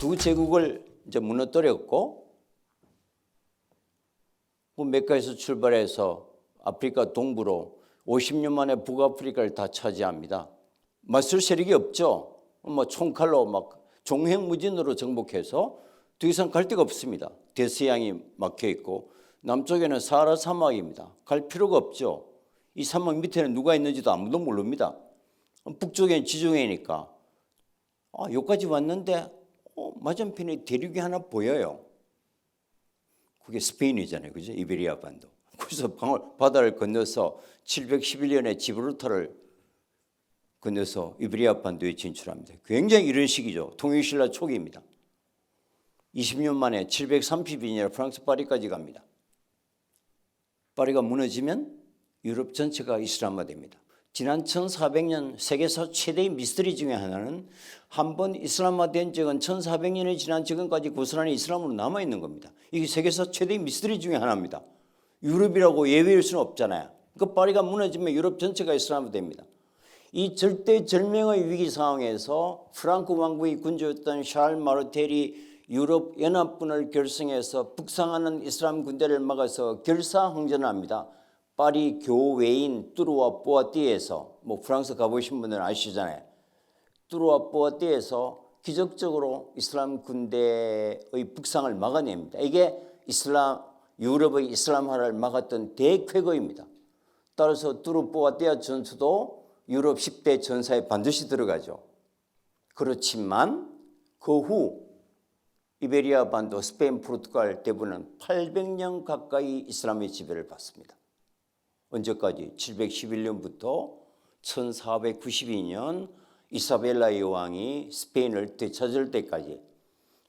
두 제국을 이제 무너뜨렸고 메카에서 출발해서 아프리카 동부로 50년 만에 북아프리카를 다 차지합니다. 맞설 세력이 없죠. 총칼로 막 종횡무진으로 정복해서 더 이상 갈 데가 없습니다. 대서양이 막혀 있고 남쪽에는 사하라 사막입니다. 갈 필요가 없죠. 이 사막 밑에는 누가 있는지도 아무도 모릅니다. 북쪽에는 지중해니까 여기까지 왔는데 맞은편에 대륙이 하나 보여요. 그게 스페인이잖아요. 그죠? 이베리아 반도. 그래서 바다를 건너서 711년에 지브롤타를 건너서 이베리아 반도에 진출합니다. 굉장히 이런 시기죠. 통일신라 초기입니다. 20년 만에 732년에 프랑스 파리까지 갑니다. 파리가 무너지면 유럽 전체가 이슬람화됩니다. 지난 1400년 세계사 최대의 미스터리 중에 하나는 한 번 이슬람화된 적은 1400년이 지난 지금까지 고스란히 이슬람으로 남아있는 겁니다. 이게 세계사 최대의 미스터리 중에 하나입니다. 유럽이라고 예외일 수는 없잖아요. 그 파리가 무너지면 유럽 전체가 이슬람화됩니다. 이 절대절명의 위기 상황에서 프랑크 왕국의 군주였던 샤를 마르텔이 유럽 연합군을 결성해서 북상하는 이슬람 군대를 막아서 결사항전을 합니다. 파리 교외인 뚜르와 뽀아띠에서 프랑스 가보신 분들은 아시잖아요. 뚜르와 뽀아띠에서 기적적으로 이슬람 군대의 북상을 막아냅니다. 이게 유럽의 이슬람화를 막았던 대쾌거입니다. 따라서 뚜르 뽀아띠아 전투도 유럽 10대 전사에 반드시 들어가죠. 그렇지만 그 후 이베리아 반도, 스페인, 포르투갈 대부분은 800년 가까이 이슬람의 지배를 받습니다. 언제까지? 711년부터 1492년 이사벨라 여왕이 스페인을 되찾을 때까지.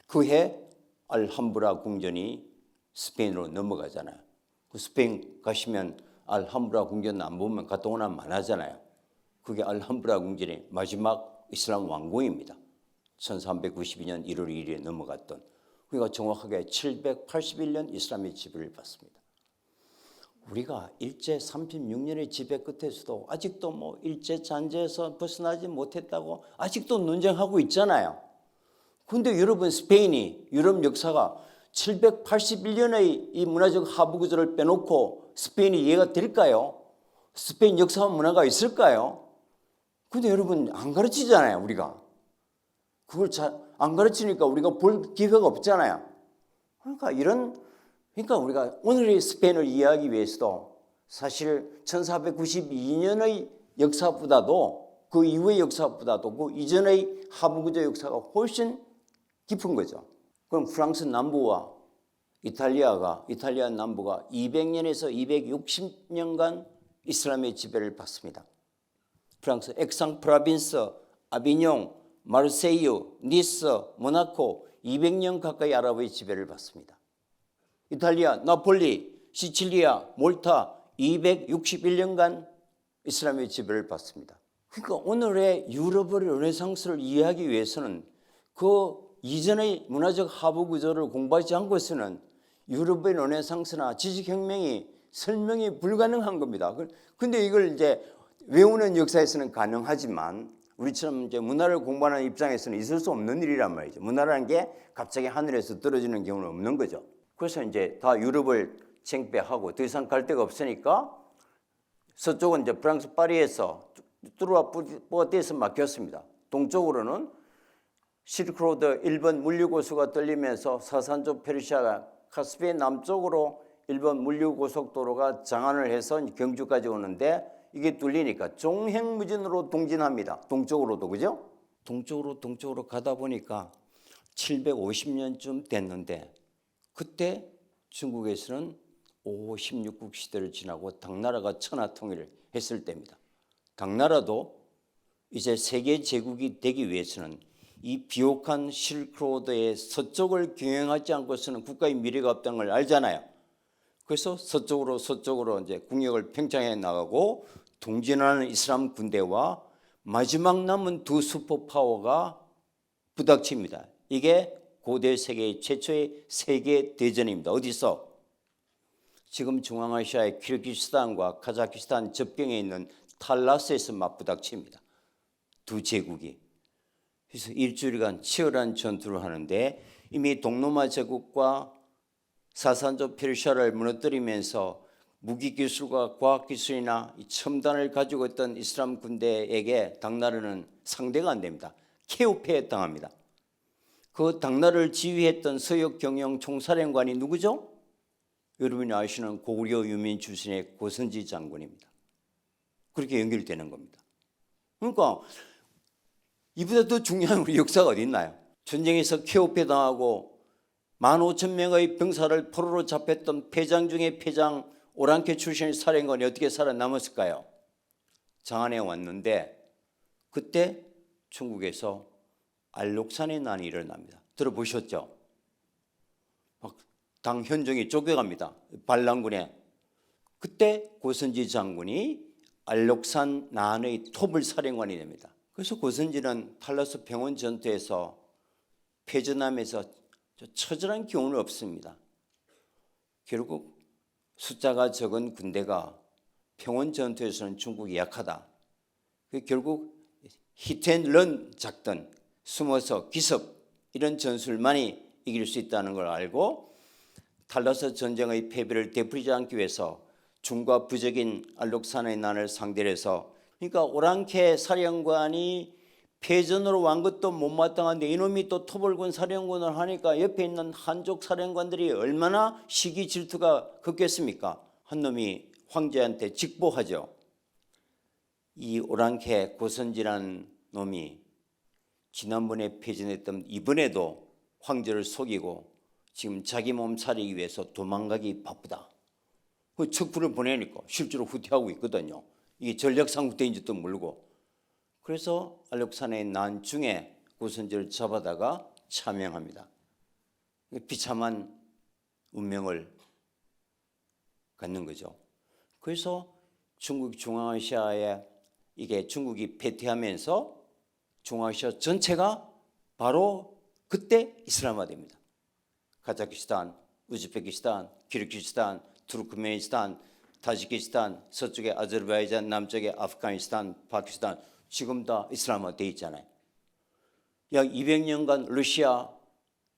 그해 알함브라 궁전이 스페인으로 넘어가잖아요. 스페인 가시면 알함브라 궁전 안 보면 갔다 오나 안 하잖아요. 그게 알함브라 궁전의 마지막 이슬람 왕궁입니다. 1392년 1월 2일에 넘어갔던. 그러니까 정확하게 781년 이슬람의 지배를 받습니다. 우리가 일제 36년의 지배 끝에서도 아직도 일제 잔재에서 벗어나지 못했다고 아직도 논쟁하고 있잖아요. 그런데 여러분, 스페인이 유럽 역사가 781년의 이 문화적 하부 구조를 빼놓고 스페인이 이해가 될까요? 스페인 역사와 문화가 있을까요? 근데 여러분, 안 가르치잖아요, 우리가. 그걸 잘 안 가르치니까 우리가 볼 기회가 없잖아요. 그러니까 우리가 오늘의 스페인을 이해하기 위해서도 사실 1492년의 역사보다도 그 이후의 역사보다도 그 이전의 하부구조 역사가 훨씬 깊은 거죠. 그럼 프랑스 남부와 이탈리아 남부가 200년에서 260년간 이슬람의 지배를 받습니다. 프랑스 액상-프라빈스, 아비뇽, 마르세유, 니스, 모나코 200년 가까이 아랍의 지배를 받습니다. 이탈리아, 나폴리, 시칠리아, 몰타 261년간 이슬람의 지배를 받습니다. 그러니까 오늘의 유럽의 르네상스를 이해하기 위해서는 그 이전의 문화적 하부 구조를 공부하지 않고서는 유럽의 르네상스나 지식혁명이 설명이 불가능한 겁니다. 그런데 이걸 이제 외우는 역사에서는 가능하지만 우리처럼 이제 문화를 공부하는 입장에서는 있을 수 없는 일이란 말이죠. 문화라는 게 갑자기 하늘에서 떨어지는 경우는 없는 거죠. 그래서 이제 다 유럽을 쟁배하고 더 이상 갈 데가 없으니까 서쪽은 이제 프랑스 파리에서 뚜르와 뽀아띠에서 막혔습니다. 동쪽으로는 실크로드 일본 물류고수가 뚫리면서 서산쪽 페르시아가 카스피의 남쪽으로 일본 물류고속도로가 장안을 해서 경주까지 오는데 이게 뚫리니까 종횡무진으로 동진합니다. 동쪽으로도, 그죠? 동쪽으로 가다 보니까 750년쯤 됐는데 그때 중국에서는 5, 16국 시대를 지나고 당나라가 천하통일을 했을 때입니다. 당나라도 이제 세계 제국이 되기 위해서는 이 비옥한 실크로드의 서쪽을 경영하지 않고서는 국가의 미래가 없다는 걸 알잖아요. 그래서 서쪽으로 이제 국력을 팽창해 나가고 동진하는 이슬람 군대와 마지막 남은 두 슈퍼파워가 부닥칩니다. 이게 고대 세계의 최초의 세계 대전입니다. 어디서? 지금 중앙아시아의 키르기스탄과 카자흐스탄 접경에 있는 탈라스에서 맞부닥칩니다. 두 제국이. 그래서 일주일간 치열한 전투를 하는데 이미 동로마 제국과 사산조 페르시아를 무너뜨리면서 무기 기술과 과학 기술이나 첨단을 가지고 있던 이슬람 군대에게 당나라는 상대가 안 됩니다. 케오패에 당합니다. 그 당나라를 지휘했던 서역 경영 총사령관이 누구죠? 여러분이 아시는 고구려 유민 출신의 고선지 장군입니다. 그렇게 연결되는 겁니다. 그러니까 이보다 더 중요한 우리 역사가 어디 있나요? 전쟁에서 케오패 당하고 15,000명의 병사를 포로로 잡혔던 패장 중에 패장 오랑캐 출신의 사령관이 어떻게 살아남았을까요? 장안에 왔는데 그때 중국에서 알록산의 난이 일어납니다. 들어보셨죠? 당 현종이 쫓겨갑니다. 반란군에. 그때 고선지 장군이 알록산 난의 토벌 사령관이 됩니다. 그래서 고선지는 탈라스 평원 전투에서 패전하면서 처절한 교훈을 얻습니다. 결국 숫자가 적은 군대가 평원 전투에서는 중국이 약하다. 결국 히트앤런 작전, 숨어서 기습 이런 전술만이 이길 수 있다는 걸 알고 탈라스 전쟁의 패배를 되풀이지 않기 위해서 중과 부적인 알록산의 난을 상대로 해서 그러니까 오랑캐 사령관이 패전으로 완 것도 못마땅한데 이놈이 또 토벌군 사령관을 하니까 옆에 있는 한족 사령관들이 얼마나 시기 질투가 컸겠습니까? 한 놈이 황제한테 직보하죠. 이 오랑캐 고선지라는 놈이 지난번에 패전했던 이번에도 황제를 속이고 지금 자기 몸 살리기 위해서 도망가기 바쁘다. 그 척부를 보내니까 실제로 후퇴하고 있거든요. 이게 전략상 후퇴인지도 모르고. 그래서 알록산의 난 중에 고선지를 잡아다가 차명합니다. 비참한 운명을 갖는 거죠. 그래서 중국 중앙아시아에 이게 중국이 패퇴하면서 중앙아시아 전체가 바로 그때 이슬람화됩니다. 카자흐스탄, 우즈베키스탄, 키르기스탄, 투르크메니스탄, 타지키스탄, 서쪽에 아제르바이잔, 남쪽에 아프가니스탄, 파키스탄 지금 다 이슬람화돼 있잖아요. 약 200년간 러시아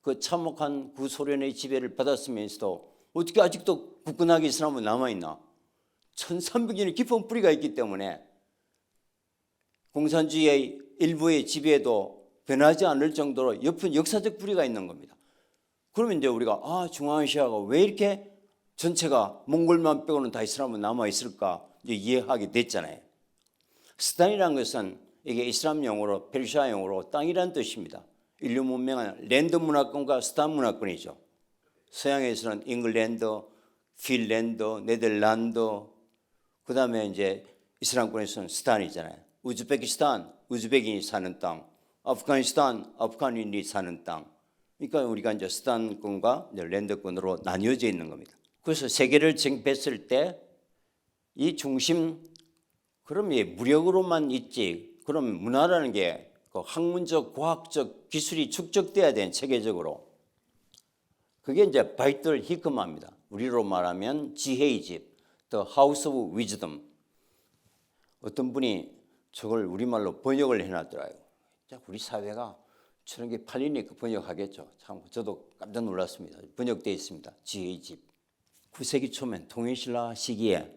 그 참혹한 구소련의 지배를 받았으면서도 어떻게 아직도 굳건하게 이슬람은 남아있나? 1300년의 깊은 뿌리가 있기 때문에 공산주의의 일부의 지배도 변하지 않을 정도로 옅은 역사적 뿌리가 있는 겁니다. 그러면 이제 우리가 중앙아시아가 왜 이렇게 전체가 몽골만 빼고는 다 이슬람은 남아있을까 이제 이해하게 됐잖아요. 스탄이라는 것은 이게 이슬람 용어로 페르시아 용어로 땅이라는 뜻입니다. 인류 문명은 랜드 문화권과 스탄 문화권이죠. 서양에서는 잉글랜드, 핀랜드, 네덜란드, 그 다음에 이제 이슬람권에서는 스탄이잖아요. 우즈베키스탄, 우즈베kin이 사는 땅, 아프가니스탄, 아프간인이 사는 땅. 그러니까 우리가 이제 스탄권과 랜드권으로 나뉘어져 있는 겁니다. 그래서 세계를 정패했을 때 이 중심, 그럼 무력으로만 있지. 그럼 문화라는 게 학문적, 과학적 기술이 축적돼야 되는 체계적으로. 그게 이제 바이틀 히크마입니다. 우리로 말하면 지혜의 집, The House of Wisdom. 어떤 분이 저걸 우리말로 번역을 해놨더라고요. 우리 사회가 저런 게 팔리니까 번역하겠죠. 참 저도 깜짝 놀랐습니다. 번역되어 있습니다. 지혜의 집. 9세기 초면 통일신라 시기에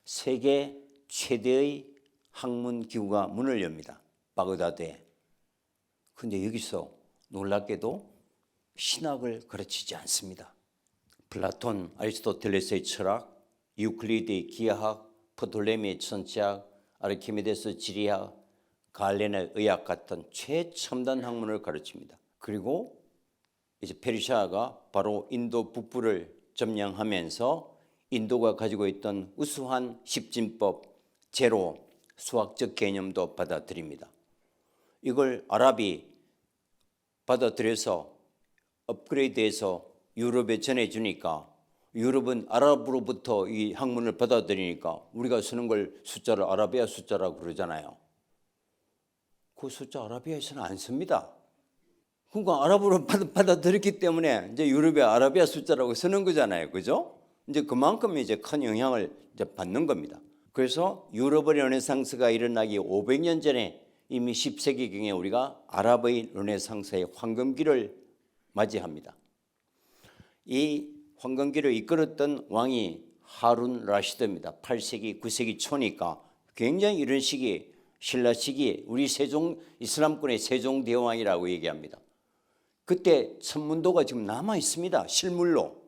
세계 최대의 학문 기구가 문을 엽니다. 바그다드에. 그런데 여기서 놀랍게도 신학을 가르치지 않습니다. 플라톤, 아리스토텔레스의 철학, 유클리드의 기하학, 프톨레미의 천체학, 아르키메데스 지리학, 갈렌의 의학 같은 최첨단 학문을 가르칩니다. 그리고 이제 페르시아가 바로 인도 북부를 점령하면서 인도가 가지고 있던 우수한 십진법, 제로, 수학적 개념도 받아들입니다. 이걸 아랍이 받아들여서 업그레이드해서 유럽에 전해주니까 유럽은 아랍으로부터 이 학문을 받아들이니까 우리가 쓰는 걸 숫자를 아라비아 숫자라고 그러잖아요. 그 숫자 아라비아에서는 안 씁니다. 그러니까 아랍으로 받아들였기 때문에 이제 유럽의 아라비아 숫자라고 쓰는 거잖아요. 그죠? 이제 그만큼 이제 큰 영향을 이제 받는 겁니다. 그래서 유럽의 르네상스가 일어나기 500년 전에 이미 10세기경에 우리가 아랍의 르네상스의 황금기를 맞이합니다. 이 황금기를 이끌었던 왕이 하룬 라시드입니다. 8세기, 9세기 초니까 굉장히 이런 시기, 신라 시기에 우리 세종 이슬람권의 세종대왕이라고 얘기합니다. 그때 천문도가 지금 남아 있습니다. 실물로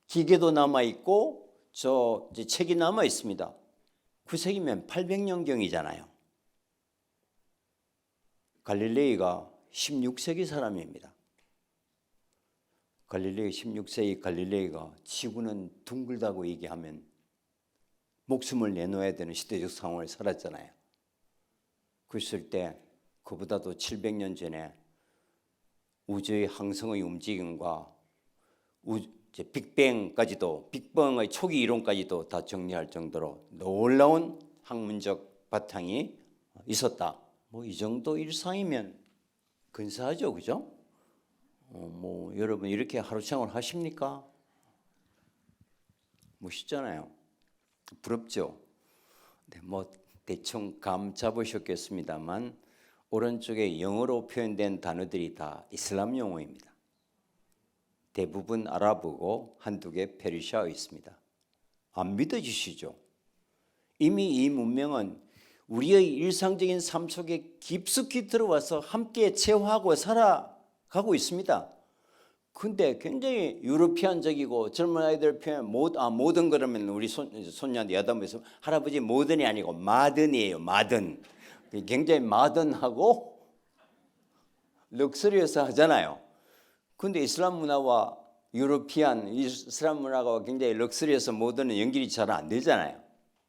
기계도 남아 있고 저 책이 남아 있습니다. 9세기면 800년경이잖아요. 갈릴레이가 16세기 사람입니다. 갈릴레이 16세기 갈릴레이가 지구는 둥글다고 얘기하면 목숨을 내놓아야 되는 시대적 상황을 살았잖아요. 그랬을 때 그보다도 700년 우주의 항성의 움직임과 빅뱅까지도 빅뱅의 초기 이론까지도 다 정리할 정도로 놀라운 학문적 바탕이 있었다. 뭐 이 정도 일상이면 근사하죠, 그죠? 뭐 여러분 이렇게 하루창을 하십니까? 멋있잖아요. 부럽죠. 네, 뭐 대충 감 잡으셨겠습니다만 오른쪽에 영어로 표현된 단어들이 다 이슬람 용어입니다. 대부분 아랍어고 한두 개 페르시아어 있습니다. 안 믿어지시죠? 이미 이 문명은 우리의 일상적인 삶 속에 깊숙이 들어와서 함께 체화하고 살아가고 있습니다. 근데 굉장히 유러피안적이고 젊은 아이들 표현 모던 그러면 우리 손녀한테 여담에서 할아버지 모던이 아니고 마든이에요. 마든. 굉장히 마든하고 럭셔리해서 하잖아요. 근데 이슬람 문화와 유러피안 이슬람 문화가 굉장히 럭셔리해서 모던은 연결이 잘 안 되잖아요.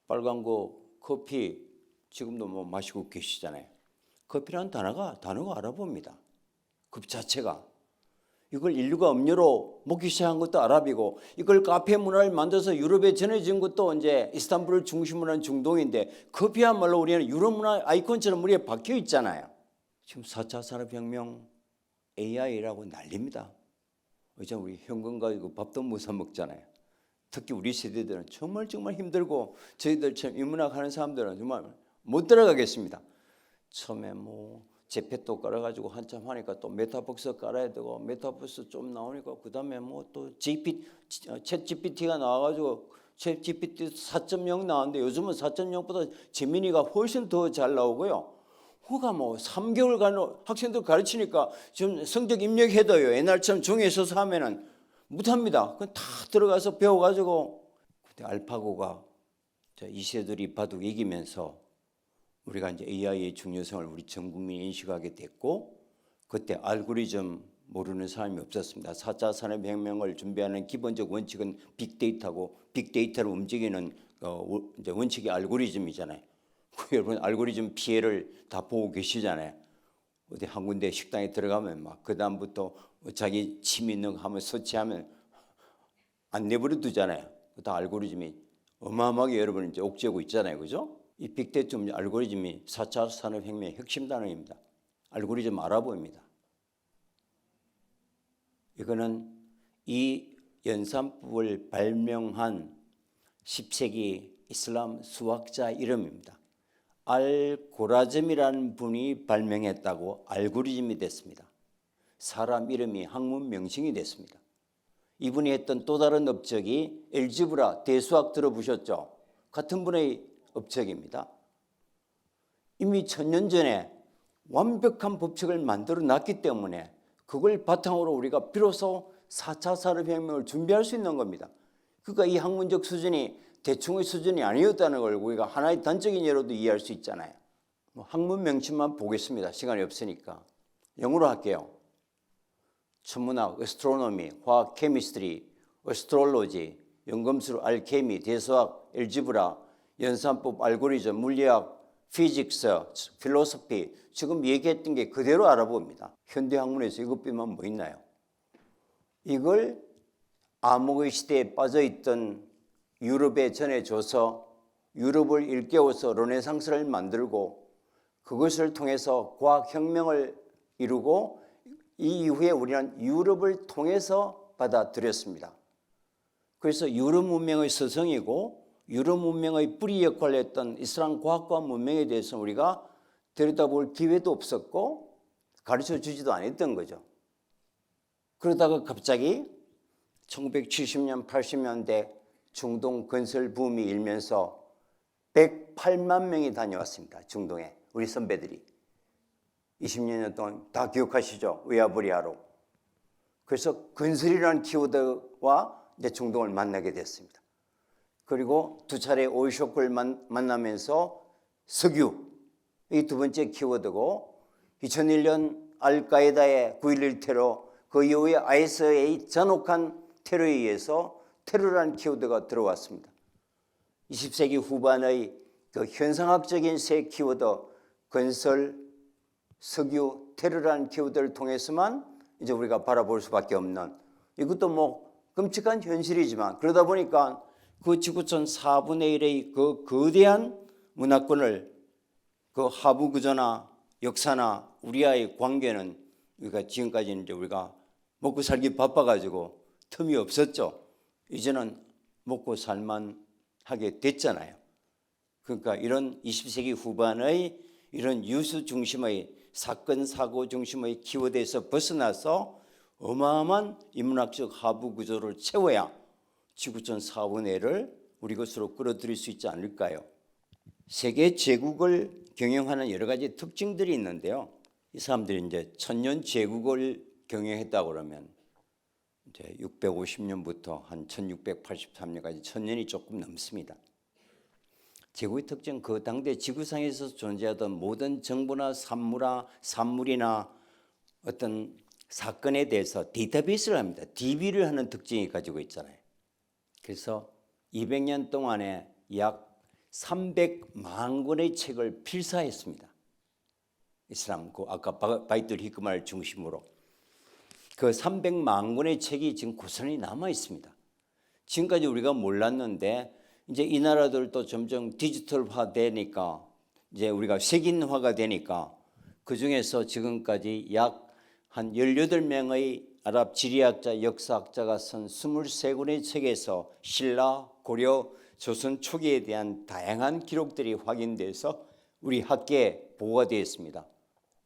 빨간 거 커피 지금도 뭐 마시고 계시잖아요. 커피라는 단어가 아랍어입니다. 그 자체가. 이걸 인류가 음료로 먹기 시작한 것도 아랍이고 이걸 카페 문화를 만들어서 유럽에 전해진 것도 이제 이스탄불을 중심으로 한 중동인데 커피야말로 우리는 유럽 문화 아이콘처럼 우리에 박혀 있잖아요. 지금 4차 산업혁명 AI라고 난립니다. 이제 우리 현금 가지고 밥도 못 사 먹잖아요. 특히 우리 세대들은 정말 힘들고 저희들처럼 인문학 하는 사람들은 정말 못 들어가겠습니다. 처음에 뭐 제페토 깔아가지고 한참 하니까 또 메타버스 깔아야 되고 메타버스 좀 나오니까 그 다음에 뭐 또 챗 GPT가 나와가지고 챗 GPT 4.0 나왔는데 요즘은 4.0보다 재민이가 훨씬 더 잘 나오고요. 그가 뭐 3개월 간 학생들 가르치니까 지금 성적 입력해도요. 옛날처럼 종이에 써서 하면은 못합니다. 그건 다 들어가서 배워가지고 그때 알파고가 이세돌이 바둑 이기면서 우리가 이제 AI의 중요성을 우리 전 국민이 인식하게 됐고 그때 알고리즘 모르는 사람이 없었습니다. 4차 산업혁명을 준비하는 기본적 원칙은 빅데이터고 빅데이터를 움직이는 이제 원칙이 알고리즘이잖아요. 여러분 알고리즘 피해를 다 보고 계시잖아요. 어디 한 군데 식당에 들어가면 막 그 다음부터 자기 침 있는 거 하면 서치하면 안 내버려 두잖아요. 다 알고리즘이 어마어마하게 여러분 이제 옥죄고 있잖아요, 그죠? 이 빅데이터 알고리즘이 4차 산업혁명의 핵심 단어입니다. 알고리즘 아랍어입니다. 이거는 이 연산법을 발명한 10세기 이슬람 수학자 이름입니다. 알고라즘이라는 분이 발명했다고 알고리즘이 됐습니다. 사람 이름이 학문 명칭이 됐습니다. 이분이 했던 또 다른 업적이 엘지브라 대수학 들어보셨죠? 같은 분의 업적입니다. 이미 1000년 전에 완벽한 법칙을 만들어 놨기 때문에 그걸 바탕으로 우리가 비로소 4차 산업혁명을 준비할 수 있는 겁니다. 그러니까 이 학문적 수준이 대충의 수준이 아니었다는 걸 우리가 하나의 단적인 예로도 이해할 수 있잖아요. 학문 명칭만 보겠습니다. 시간이 없으니까. 영어로 할게요. 천문학, astronomy, 화학, chemistry, astrology, 연금술, 알케미, 대수학, 엘지브라, 연산법, 알고리즘, 물리학, physics, philosophy 지금 얘기했던 게 그대로 알아봅니다. 현대 학문에서 이것 빼면 뭐 있나요? 이걸 암흑의 시대에 빠져있던 유럽에 전해줘서 유럽을 일깨워서 르네상스를 만들고 그것을 통해서 과학혁명을 이루고 이 이후에 우리는 유럽을 통해서 받아들였습니다. 그래서 유럽 문명의 서성이고 유럽 문명의 뿌리 역할을 했던 이슬람 과학과 문명에 대해서 우리가 들여다볼 기회도 없었고 가르쳐 주지도 않았던 거죠. 그러다가 갑자기 1970년, 80년대 중동 건설 붐이 일면서 108만 명이 다녀왔습니다. 중동에 우리 선배들이 20년 동안 다 기억하시죠? 위아부리하로. 그래서 건설이라는 키워드와 이제 중동을 만나게 됐습니다. 그리고 두 차례 오일쇼크를 만나면서 석유, 이 두 번째 키워드고 2001년 알카에다의 9.11 테러, 그 이후에 IS의 잔혹한 테러에 의해서 테러라는 키워드가 들어왔습니다. 20세기 후반의 그 현상학적인 세 키워드, 건설, 석유, 테러라는 키워드를 통해서만 이제 우리가 바라볼 수밖에 없는, 이것도 뭐 끔찍한 현실이지만 그러다 보니까 그 지구촌 4분의 1의 그 거대한 문화권을 그 하부 구조나 역사나 우리와의 관계는 우리가 지금까지는 이제 우리가 먹고 살기 바빠가지고 틈이 없었죠. 이제는 먹고 살만하게 됐잖아요. 그러니까 이런 20세기 후반의 이런 뉴스 중심의 사건 사고 중심의 키워드에서 벗어나서 어마어마한 인문학적 하부 구조를 채워야 지구촌 4분의 1을 우리 것으로 끌어들일 수 있지 않을까요? 세계 제국을 경영하는 여러 가지 특징들이 있는데요. 이 사람들이 이제 천년 제국을 경영했다고 그러면 이제 650년부터 한 1683년까지 1000년이 조금 넘습니다. 제국의 특징은 그 당대 지구상에서 존재하던 모든 정보나 산물이나 어떤 사건에 대해서 데이터베이스를 합니다. DB를 하는 특징이 가지고 있잖아요. 그래서 200년 동안에 약 300만 권의 책을 필사했습니다. 이 사람, 그 아까 바이틀 히크만을 중심으로 그 300만 권의 책이 지금 고스란히 남아 있습니다. 지금까지 우리가 몰랐는데 이제 이 나라들도 점점 디지털화 되니까 이제 우리가 색인화가 되니까 그 중에서 지금까지 약 한 18명의 아랍 지리학자, 역사학자가 쓴 23권의 책에서 신라, 고려, 조선 초기에 대한 다양한 기록들이 확인돼서 우리 학계에 보고가 되어 있습니다.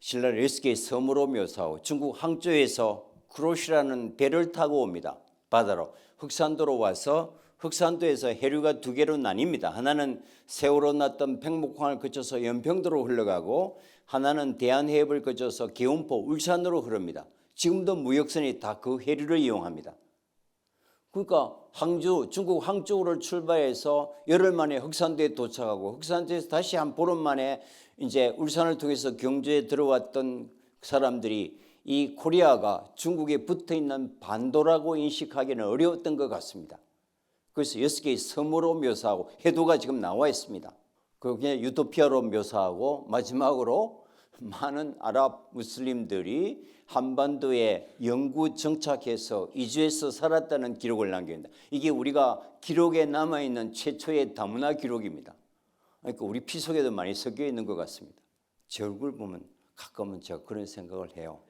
신라를 6개의 섬으로 묘사하고 중국 항저우에서 크로시라는 배를 타고 옵니다. 바다로 흑산도로 와서 흑산도에서 해류가 두 개로 나뉩니다. 하나는 세월호 났던 백목항을 거쳐서 연평도로 흘러가고 하나는 대한해협을 거쳐서 계운포, 울산으로 흐릅니다. 지금도 무역선이 다 그 해류를 이용합니다. 그러니까 항주, 중국 항저우를 출발해서 열흘 만에 흑산도에 도착하고 흑산도에서 다시 한 보름 만에 이제 울산을 통해서 경주에 들어왔던 사람들이 이 코리아가 중국에 붙어 있는 반도라고 인식하기는 어려웠던 것 같습니다. 그래서 6개의 섬으로 묘사하고 해도가 지금 나와 있습니다. 그게 유토피아로 묘사하고 마지막으로 많은 아랍 무슬림들이 한반도에 영구 정착해서 이주해서 살았다는 기록을 남깁니다. 이게 우리가 기록에 남아있는 최초의 다문화 기록입니다. 그러니까 우리 피 속에도 많이 섞여 있는 것 같습니다. 제 얼굴 보면 가끔은 제가 그런 생각을 해요.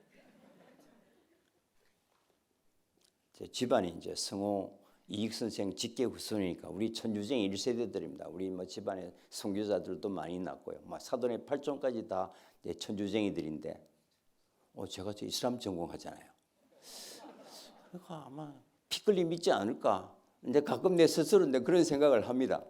제 집안이 이제 성호 이익 선생 직계 후손이니까 우리 천주쟁이 1세대들입니다. 우리 뭐 집안에 선교자들도 많이 났고요. 사돈의 8종까지 다 천주쟁이들인데, 제가 이슬람 전공하잖아요. 그러니까 아마 피클리 믿지 않을까. 근데 가끔 내 스스로 그런 생각을 합니다.